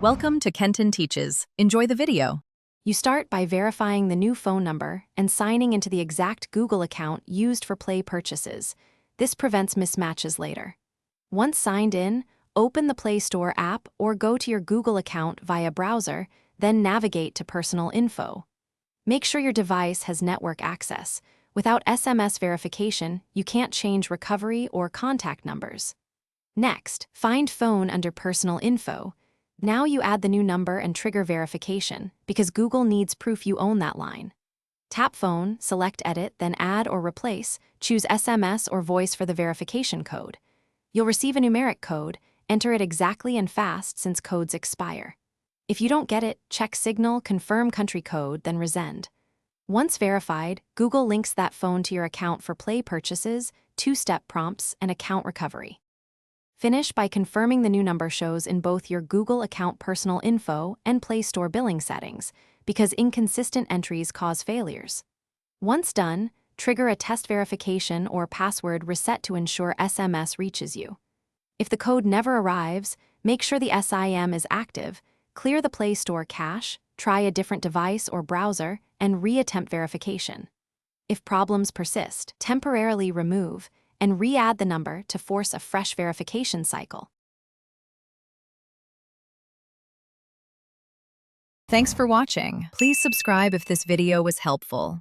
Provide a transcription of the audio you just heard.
Welcome to Kenton Teaches. Enjoy the video. You start by verifying the new phone number and signing into the exact Google account used for Play purchases. This prevents mismatches later. Once signed in, open the Play Store app or go to your Google account via browser, then navigate to Personal Info. Make sure your device has network access. Without SMS verification, you can't change recovery or contact numbers. Next, find Phone under Personal Info. Now you add the new number and trigger verification, because Google needs proof you own that line. Tap Phone, select Edit, then Add or Replace, choose SMS or Voice for the verification code. You'll receive a numeric code, enter it exactly and fast since codes expire. If you don't get it, check Signal, confirm country code, then resend. Once verified, Google links that phone to your account for Play purchases, two-step prompts, and account recovery. Finish by confirming the new number shows in both your Google account Personal Info and Play Store billing settings, because inconsistent entries cause failures. Once done, trigger a test verification or password reset to ensure SMS reaches you. If the code never arrives, make sure the SIM is active, clear the Play Store cache, try a different device or browser, and re-attempt verification. If problems persist, temporarily remove and re-add the number to force a fresh verification cycle. Thanks for watching. Please subscribe if this video was helpful.